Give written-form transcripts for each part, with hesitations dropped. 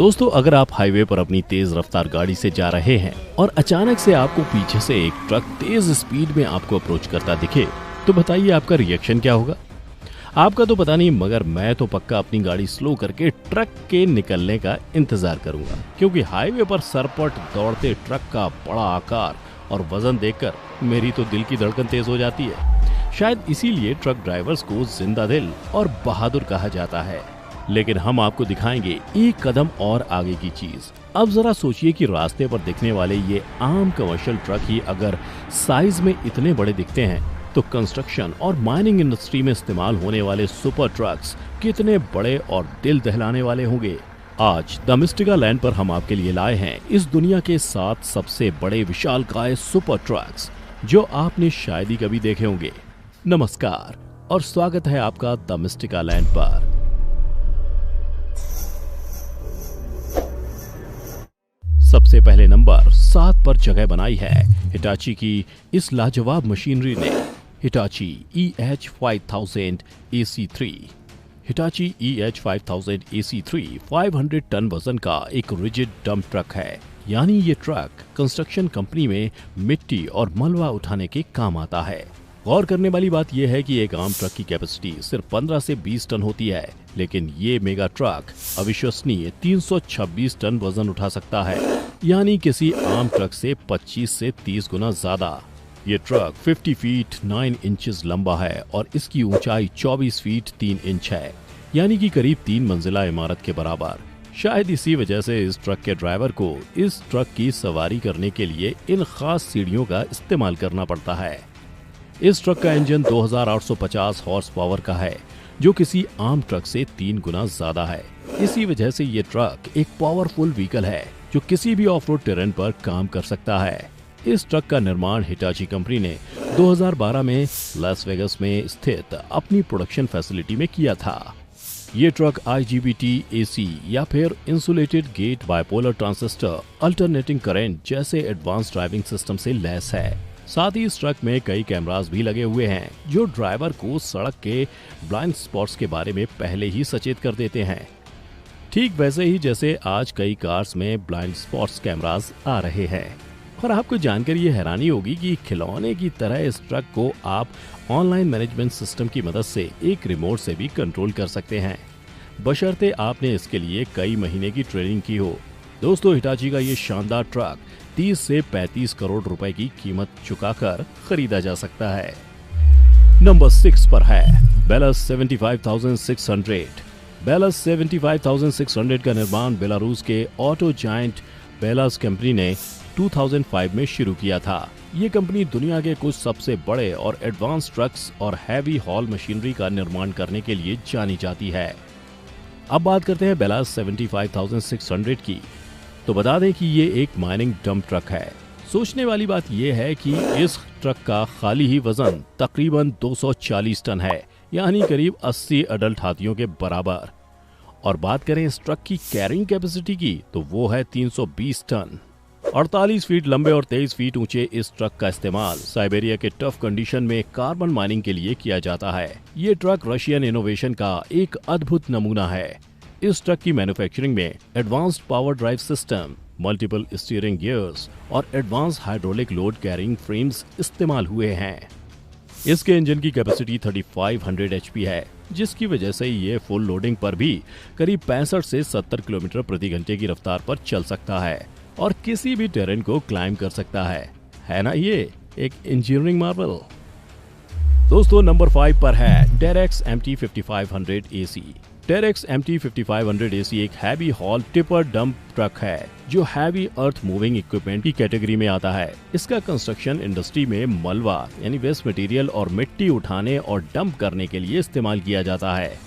दोस्तों, अगर आप हाईवे पर अपनी तेज रफ्तार गाड़ी से जा रहे हैं और अचानक से आपको पीछे से एक ट्रक तेज स्पीड में आपको अप्रोच करता दिखे, तो बताइए आपका रिएक्शन क्या होगा। आपका तो पता नहीं, मगर मैं तो पक्का अपनी गाड़ी स्लो करके ट्रक के निकलने का इंतजार करूंगा, क्योंकि हाईवे पर सरपट दौड़ते ट्रक का बड़ा आकार और वजन देखकर मेरी तो दिल की धड़कन तेज हो जाती है। शायद इसीलिए ट्रक ड्राइवर्स को जिंदा दिल और बहादुर कहा जाता है। लेकिन हम आपको दिखाएंगे एक कदम और आगे की चीज। अब जरा सोचिए कि रास्ते पर दिखने वाले ये आम कमर्शियल ट्रक ही अगर साइज में इतने बड़े दिखते हैं, तो कंस्ट्रक्शन और माइनिंग इंडस्ट्री में इस्तेमाल होने वाले सुपर ट्रक्स कितने बड़े और दिल दहलाने वाले होंगे। आज द मिस्टिका लैंड पर हम आपके लिए लाए हैं इस दुनिया के 7 सबसे बड़े विशालकाय सुपर ट्रक्स, जो आपने शायद ही कभी देखे होंगे। नमस्कार और स्वागत है आपका द मिस्टिका लैंड पर। सबसे पहले नंबर 7 पर जगह बनाई है हिटाची की इस लाजवाब मशीनरी ने, Hitachi EH5000 AC3। Hitachi EH5000 AC3 500 ton वजन का एक रिजिड डंप ट्रक है। यानी ये ट्रक कंस्ट्रक्शन कंपनी में मिट्टी और मलबा उठाने के काम आता है। गौर करने वाली बात यह है कि एक आम ट्रक की कैपेसिटी सिर्फ 15 से 20 टन होती है, लेकिन ये मेगा ट्रक अविश्वसनीय 326 टन वजन उठा सकता है, यानी किसी आम ट्रक से 25 से 30 गुना ज्यादा। ये ट्रक 50 फीट 9 इंचेस लंबा है और इसकी ऊंचाई 24 फीट 3 इंच है, यानी कि करीब 3 मंजिला इमारत के बराबर। शायद इसी वजह से इस ट्रक के ड्राइवर को इस ट्रक की सवारी करने के लिए इन खास सीढ़ियों का इस्तेमाल करना पड़ता है। इस ट्रक का इंजन 2850 हॉर्स पावर का है, जो किसी आम ट्रक से 3 गुना ज्यादा है। इसी वजह से ये ट्रक एक पावरफुल व्हीकल है, जो किसी भी ऑफ रोड टेरेन पर काम कर सकता है। इस ट्रक का निर्माण हिटाची कंपनी ने 2012 में लास वेगास में स्थित अपनी प्रोडक्शन फैसिलिटी में किया था। ये ट्रक IGBT AC या फिर insulated gate bipolar transistor alternating current जैसे एडवांस ड्राइविंग सिस्टम से लैस है। साथ ही इस ट्रक में कई कैमरास भी लगे हुए हैं, जो ड्राइवर को सड़क के ब्लाइंड स्पॉट्स के बारे में पहले ही सचेत कर देते हैं। ठीक वैसे ही जैसे आज कई कार्स में ब्लाइंड स्पॉट्स कैमरास आ रहे हैं। और आपको जानकर ये हैरानी होगी कि खिलौने की तरह इस ट्रक को आप ऑनलाइन मैनेजमेंट सिस्टम की मदद से एक रिमोट से भी कंट्रोल कर सकते हैं, बशर्ते आपने इसके लिए कई महीने की ट्रेनिंग की हो। दोस्तों, हिटाची का ये शानदार ट्रक 30 से 35 करोड़ रुपए की कीमत चुकाकर खरीदा जा सकता है। नंबर 6 पर है बेलस 75600। बेलस 75600 का निर्माण बेलारूस के ऑटो जायंट बेलास कंपनी ने 2005 में शुरू किया था। ये कंपनी दुनिया के कुछ सबसे बड़े और एडवांस ट्रक्स और हैवी हॉल मशीनरी का निर्माण करने के लिए जानी जाती है। अब बात करते हैं बेलास 75600 की। तो बता दें कि ये एक माइनिंग डंप ट्रक है। सोचने वाली बात यह है कि इस ट्रक का खाली ही वजन तकरीबन 240 टन है, यानी करीब 80 अडल्ट हाथियों के बराबर। और बात करें इस ट्रक की कैरिंग कैपेसिटी की, तो वो है 320 टन। 48 फीट लंबे और 23 फीट ऊंचे इस ट्रक का इस्तेमाल साइबेरिया के टफ कंडीशन में कार्बन माइनिंग के लिए किया जाता है। ये ट्रक रशियन इनोवेशन का एक अद्भुत नमूना है। इस ट्रक की मैन्युफैक्चरिंग में advanced power drive system, multiple steering gears और advance hydraulic load carrying frames इस्तेमाल हुए हैं। इसके इंजन की कैपेसिटी 3500 HP है, जिसकी वजह से ये फुल लोडिंग पर भी करीब 65 से 70 किलोमीटर प्रति घंटे की रफ्तार पर चल सकता है और किसी भी टेरेन को क्लाइम कर सकता है ना ये एक इंजीनियरिंग मार्वल। दोस्तों, नंबर 5 पर है टेरेक्स MT5500 AC। टेरेक्स MT5500 AC एक heavy hall tipper dump truck है, जो हैवी अर्थ मूविंग इक्विपमेंट की कैटेगरी में आता है। इसका कंस्ट्रक्शन इंडस्ट्री में मलबा यानी वेस्ट मटेरियल और मिट्टी उठाने और डंप करने के लिए इस्तेमाल किया जाता है।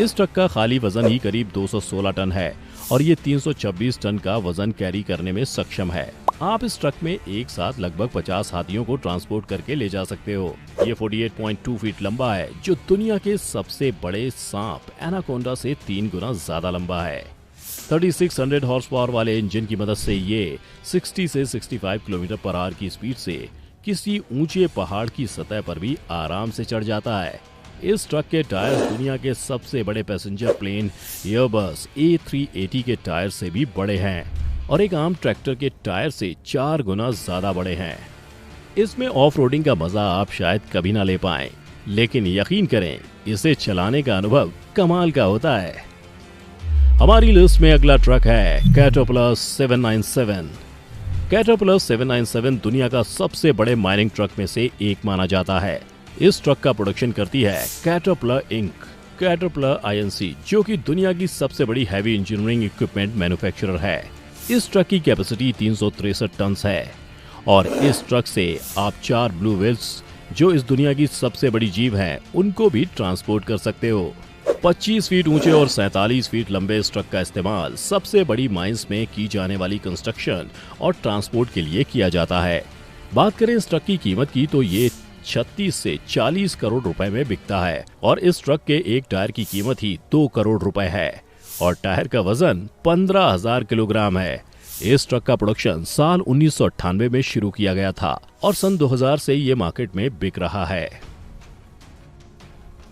इस ट्रक का खाली वजन ही करीब 216 टन है और ये 326 टन का वजन कैरी करने में सक्षम है। आप इस ट्रक में एक साथ लगभग 50 हाथियों को ट्रांसपोर्ट करके ले जा सकते हो। ये 48.2 फीट लंबा है, जो दुनिया के सबसे बड़े सांप एनाकोंडा से 3 गुना ज्यादा लंबा है। 3600 हॉर्स पावर वाले इंजन की मदद से ये 60 से 65 किलोमीटर पर आवर की स्पीड से किसी ऊंचे पहाड़ की सतह पर भी आराम से चढ़ जाता है। इस ट्रक के टायर दुनिया के सबसे बड़े पैसेंजर प्लेन एयरबस A380 के टायर से भी बड़े हैं और एक आम ट्रैक्टर के टायर से 4 गुना ज्यादा बड़े हैं। इसमें ऑफ रोडिंग का मजा आप शायद कभी ना ले पाएं, लेकिन यकीन करें इसे चलाने का अनुभव कमाल का होता है। हमारी लिस्ट में अगला ट्रक है कैटरपिलर 797। कैटरपिलर 797 दुनिया का सबसे बड़े माइनिंग ट्रक में से एक माना जाता है। इस ट्रक का प्रोडक्शन करती है कैटरपिलर इंक, कैटरपिलर INC, जो कि दुनिया की सबसे बड़ी हैवी इंजीनियरिंग इक्विपमेंट मैन्युफैक्चरर है। इस ट्रक की कैपेसिटी 363 टन है और इस ट्रक से आप 4 ब्लू व्हेल्स, जो इस दुनिया की सबसे बड़ी जीव हैं, उनको भी ट्रांसपोर्ट कर सकते हो। 25 फीट ऊंचे और 47 फीट लंबे इस ट्रक का इस्तेमाल सबसे बड़ी माइंस में की जाने वाली कंस्ट्रक्शन और ट्रांसपोर्ट के लिए किया जाता है। बात करें इस ट्रक की कीमत की तो ये 36 से 40 करोड़ रुपए में बिकता है और इस ट्रक के एक टायर की कीमत ही 2 करोड़ रुपए है और टायर का वजन 15,000 किलोग्राम है। इस ट्रक का प्रोडक्शन साल 1998 में शुरू किया गया था और सन 2000 से ये मार्केट में बिक रहा है।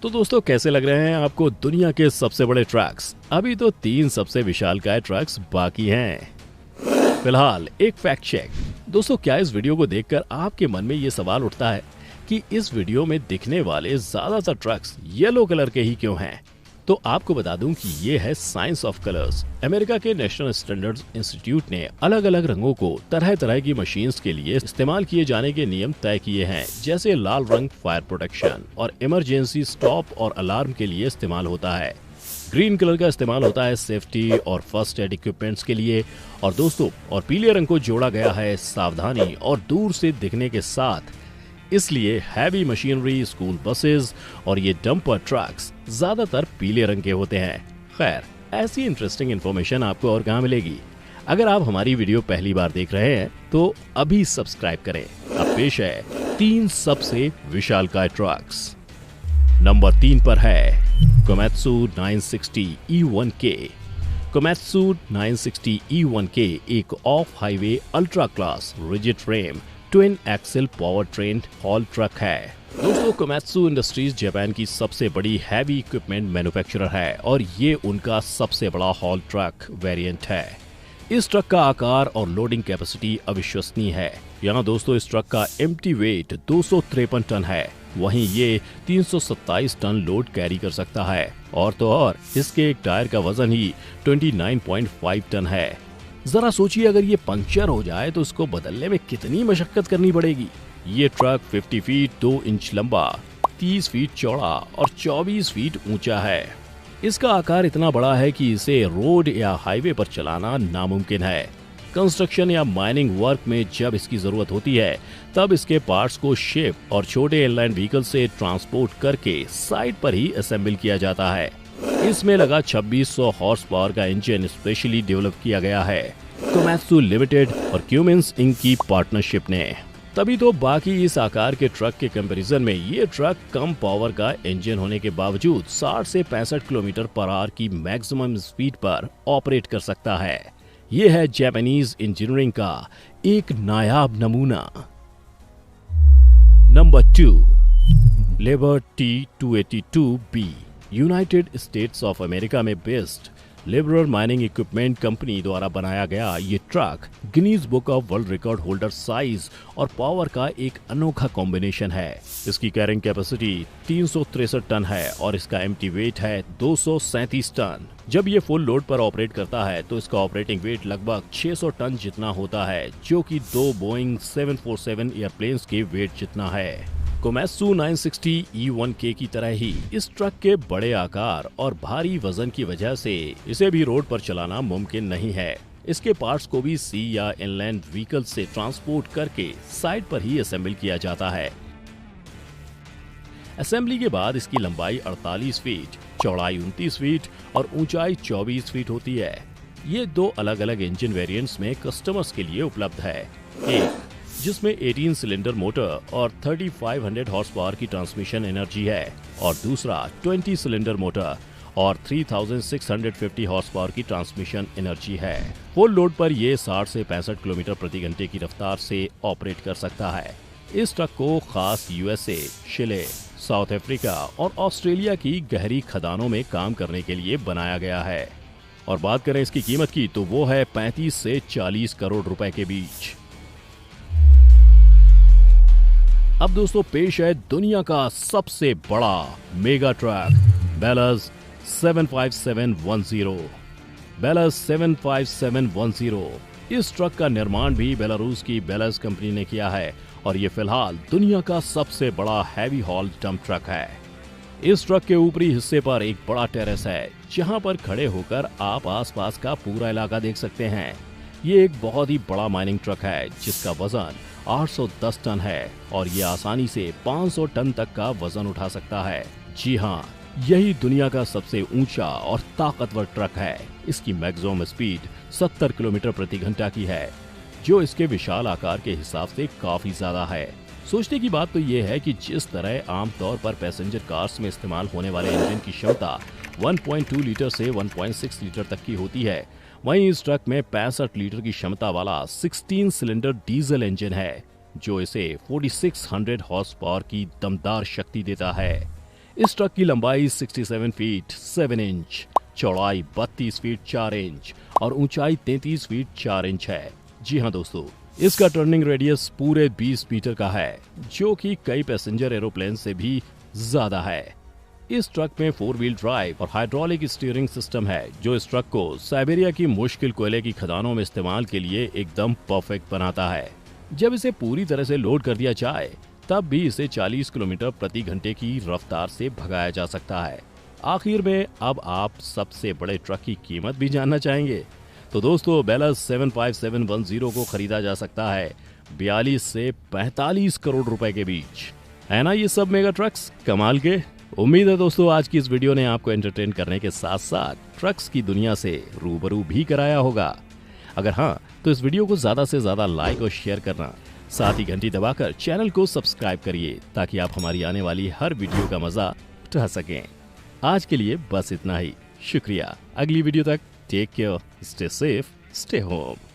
तो दोस्तों, कैसे लग रहे हैं आपको दुनिया के सबसे बड़े ट्रक्स? अभी तो 3 सबसे विशालकाय ट्रक्स बाकी हैं। फिलहाल एक फैक्ट चेक। दोस्तों, क्या इस वीडियो को देखकर आपके मन में ये सवाल उठता है कि इस वीडियो में दिखने वाले ज्यादातर ट्रक्स येलो कलर के ही क्यों हैं? तो आपको बता दूं कि ये है साइंस ऑफ कलर्स। अमेरिका के नेशनल स्टैंडर्ड्स इंस्टीट्यूट ने अलग अलग रंगों को तरह तरह की मशीन्स के लिए इस्तेमाल किए जाने के नियम तय किए हैं, जैसे लाल रंग फायर प्रोटेक्शन और इमरजेंसी स्टॉप और अलार्म के लिए इस्तेमाल होता है। ग्रीन कलर का इस्तेमाल होता है सेफ्टी और फर्स्ट एड इक्विपमेंट्स के लिए और दोस्तों, और पीले रंग को जोड़ा गया है सावधानी और दूर से दिखने के साथ। इसलिए हैवी मशीनरी, स्कूल बसेस और ये डंपर ट्रक्स ज्यादातर पीले रंग के होते हैं। खैर, ऐसी इंटरेस्टिंग इन्फॉर्मेशन आपको और कहां मिलेगी? अगर आप हमारी वीडियो पहली बार देख रहे हैं तो अभी सब्सक्राइब करें। अब पेश है 3 सबसे विशालकाय ट्रक्स। नंबर 3 पर है कोमेत्सु 960 E1K। कोमेत्सु 960 E1K एक off highway ultra class rigid frame twin axle power train haul truck है। दोस्तों, कोमेत्सु इंडस्ट्रीज जापान की सबसे बड़ी हैवी इक्विपमेंट मैन्युफैक्चरर है और ये उनका सबसे बड़ा हॉल ट्रक वेरिएंट है। इस ट्रक का आकार और लोडिंग कैपेसिटी अविश्वसनीय है। यहाँ दोस्तों, इस ट्रक का एम्प्टी वेट 253 टन है, वहीं ये 327 टन लोड कैरी कर सकता है और तो और इसके एक टायर का वजन ही 29.5 टन है। जरा सोचिए, अगर ये पंक्चर हो जाए तो इसको बदलने में कितनी मशक्कत करनी पड़ेगी। ये ट्रक 50 फीट 2 इंच लंबा, 30 फीट चौड़ा और 24 फीट ऊंचा है। इसका आकार इतना बड़ा है कि इसे रोड या हाईवे पर चलाना नामुमकिन है। कंस्ट्रक्शन या माइनिंग वर्क में जब इसकी जरूरत होती है तब इसके पार्ट्स को शिप और छोटे इनलाइन व्हीकल से ट्रांसपोर्ट करके साइट पर ही असेंबल किया जाता है। इसमें लगा 2600 हॉर्स पावर का इंजन स्पेशली डेवलप किया गया है कोमेत्सु लिमिटेड और क्यूमिंस इंक की पार्टनरशिप ने। तभी तो बाकी इस आकार के ट्रक के कंपैरिजन में ये ट्रक कम पावर का इंजन होने के बावजूद 60 से 65 किलोमीटर पर आवर की मैक्सिमम स्पीड पर ऑपरेट कर सकता है। ये है जापानीज इंजीनियरिंग का एक नायाब नमूना। नंबर 2, लेबर T282B। United States of America में बेस्ड लिबरल माइनिंग इक्विपमेंट कंपनी द्वारा बनाया गया ये truck Guinness Book of World Record holder size और पावर का एक अनोखा कॉम्बिनेशन है। इसकी कैरिंग कैपेसिटी 363 टन है और इसका एम्प्टी वेट है 237 टन। जब ये फुल लोड पर ऑपरेट करता है तो इसका ऑपरेटिंग वेट लगभग 600 टन जितना होता है, जो कि 2 बोइंग 747 एयरप्लेन्स के वेट जितना है। कोमेत्सु 960 E1K की तरह ही इस ट्रक के बड़े आकार और भारी वजन की वजह से इसे भी रोड पर चलाना मुमकिन नहीं है। इसके पार्ट्स को भी सी या इनलैंड व्हीकल से ट्रांसपोर्ट करके साइट पर ही असेंबल किया जाता है। असेंबली के बाद इसकी लंबाई 48 फीट, चौड़ाई 29 फीट और ऊंचाई 24 फीट होती है। ये 2 अलग अलग इंजन वेरिएंट्स में कस्टमर्स के लिए उपलब्ध है। एक जिसमें 18 सिलेंडर मोटर और 3500 हॉर्स पावर की ट्रांसमिशन एनर्जी है और दूसरा 20 सिलेंडर मोटर और 3650 हॉर्स पावर की ट्रांसमिशन एनर्जी है। फुल लोड पर ये 60 से 65 किलोमीटर प्रति घंटे की रफ्तार से ऑपरेट कर सकता है। इस ट्रक को खास USA, शिले, साउथ अफ्रीका और ऑस्ट्रेलिया की गहरी खदानों में काम करने के लिए बनाया गया है। और बात करें इसकी कीमत की तो वो है 35 से 40 करोड़ रुपए के बीच। अब दोस्तों पेश है दुनिया का सबसे बड़ा मेगा ट्रक बेलस 75710। बेलस 75710 इस ट्रक का निर्माण भी बेलारूस की बेलस कंपनी ने किया है और ये फिलहाल दुनिया का सबसे बड़ा हैवी हॉल डंप ट्रक है। इस ट्रक के ऊपरी हिस्से पर एक बड़ा टेरेस है जहां पर खड़े होकर आप आसपास का पूरा इलाका देख सकते हैं। ये एक बहुत ही बड़ा माइनिंग ट्रक है जिसका वजन 810 टन है और ये आसानी से 500 टन तक का वजन उठा सकता है। जी हाँ, यही दुनिया का सबसे ऊंचा और ताकतवर ट्रक है। इसकी मैक्सिमम स्पीड 70 किलोमीटर प्रति घंटा की है, जो इसके विशाल आकार के हिसाब से काफी ज्यादा है। सोचने की बात तो ये है कि जिस तरह आमतौर पर पैसेंजर कार्स में इस्तेमाल होने वाले इंजन की क्षमता 1.2 लीटर से 1.6 लीटर तक की होती है, वहीं इस ट्रक में 65 लीटर की क्षमता वाला 16 सिलेंडर डीजल इंजन है, जो इसे 4600 हॉर्स पावर की दमदार शक्ति देता है। इस ट्रक की लंबाई 67 फीट 7 इंच, चौड़ाई 32 फीट 4 इंच और ऊंचाई 33 फीट 4 इंच है। जी हाँ दोस्तों, इसका टर्निंग रेडियस पूरे 20 मीटर का है, जो कि कई पैसेंजर एरोप्लेन से भी ज्यादा है। इस ट्रक में 4 व्हील ड्राइव और हाइड्रोलिक स्टीयरिंग सिस्टम है, जो इस ट्रक को साइबेरिया की मुश्किल कोयले की खदानों में इस्तेमाल के लिए एकदम परफेक्ट बनाता है। जब इसे पूरी तरह से लोड कर दिया जाए तब भी इसे 40 किलोमीटर प्रति घंटे की रफ्तार से भगाया जा सकता है। आखिर में अब आप सबसे बड़े ट्रक की कीमत भी जानना चाहेंगे? तो दोस्तों बेलस 75710 को खरीदा जा सकता है 42 से 45 करोड़ रुपए के बीच। है ना ये सब मेगा ट्रक्स कमाल के? उम्मीद है दोस्तों आज की इस वीडियो ने आपको एंटरटेन करने के साथ साथ ट्रक्स की दुनिया से रूबरू भी कराया होगा। अगर हाँ तो इस वीडियो को ज्यादा से ज्यादा लाइक और शेयर करना, साथ ही घंटी दबाकर चैनल को सब्सक्राइब करिए ताकि आप हमारी आने वाली हर वीडियो का मजा उठा सकें। आज के लिए बस इतना ही। शुक्रिया। अगली वीडियो तक take care, stay safe, stay home.